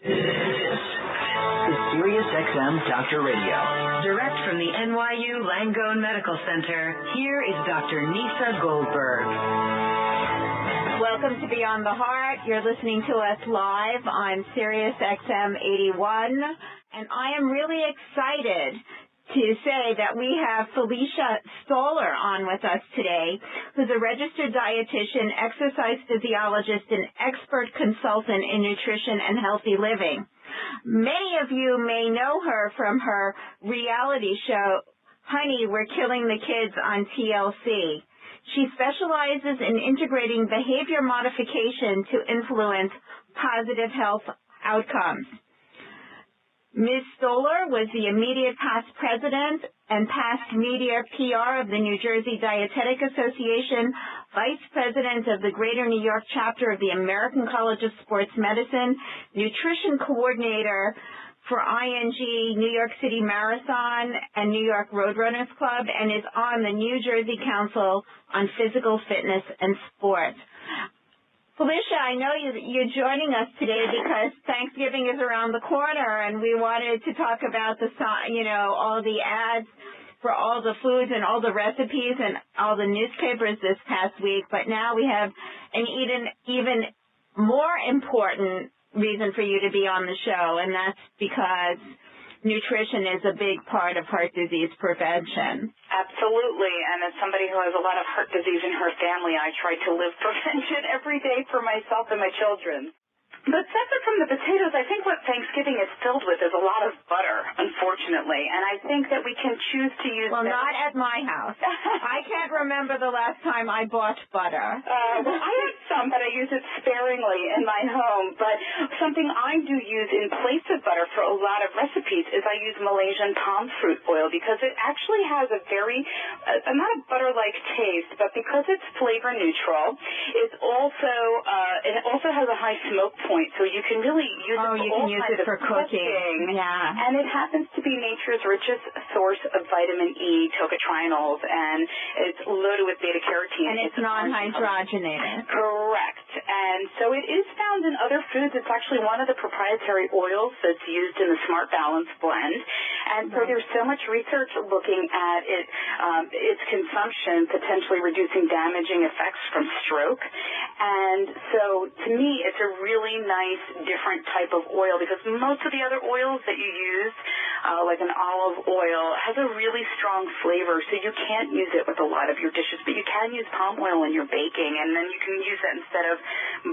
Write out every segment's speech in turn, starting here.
This is Sirius XM Doctor Radio. Direct from the NYU Langone Medical Center, here is Dr. Nisa Goldberg. Welcome to Beyond the Heart. You're listening to us live on Sirius XM 81, and I am really excited to say that we have Felicia Stoler on with us today, who's a registered dietitian, exercise physiologist, and expert consultant in nutrition and healthy living. Many of you may know her from her reality show, Honey, We're Killing the Kids on TLC. She specializes in integrating behavior modification to influence positive health outcomes. Ms. Stoler was the immediate past president and past media PR of the New Jersey Dietetic Association, vice president of the Greater New York chapter of the American College of Sports Medicine, nutrition coordinator for ING New York City Marathon and New York Roadrunners Club, and is on the New Jersey Council on Physical Fitness and Sports. Felicia, I know you're joining us today because Thanksgiving is around the corner, and we wanted to talk about all the ads for all the foods and all the recipes and all the newspapers this past week. But now we have an even more important reason for you to be on the show, and that's because nutrition is a big part of heart disease prevention. Absolutely, and as somebody who has a lot of heart disease in her family, I try to live prevention every day for myself and my children. But separate from the potatoes, I think what Thanksgiving is filled with is a lot of butter, unfortunately, and I think that we can choose to use Well, not at my house. I can't remember the last time I bought butter. Well, I have some, but I use it sparingly in my home. But something I do use in place of butter for a lot of recipes is I use Malaysian Palm Fruit Oil because it actually has a very, not a butter-like taste, but because it's flavor neutral, it also has a high smoke point. So you can really use it for cooking. Yeah. And it happens to be nature's richest source of vitamin E, tocotrienols, and it's loaded with beta-carotene. And it's non-hydrogenated. Correct. And so it is found in other foods. It's actually one of the proprietary oils that's used in the Smart Balance blend. And so there's so much research looking at its consumption, potentially reducing damaging effects from stroke. And so to me, it's a really nice, different type of oil because most of the other oils that you use, like an olive oil, has a really strong flavor, so you can't use it with a lot of your dishes, but you can use palm oil in your baking, and then you can use it instead of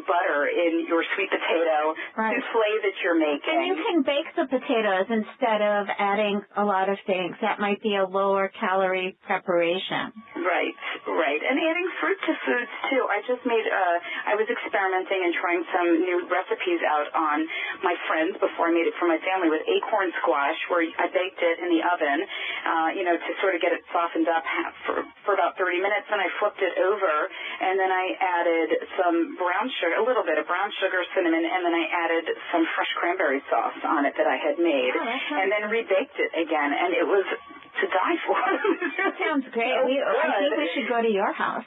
butter in your sweet potato souffle that you're making. And you can bake the potatoes instead of adding a lot of things. That might be a lower calorie preparation. Right. And adding fruit to foods, too. I was experimenting and trying some new recipes out on my friends before I made it for my family with acorn squash, where I baked it in the oven, to sort of get it softened up for about 30 minutes. Then I flipped it over, and then I added some brown sugar, a little bit of brown sugar, cinnamon, and then I added some fresh cranberry sauce on it that I had made, and then rebaked it again, and it was to die for. That sounds great. I think we should go to your house.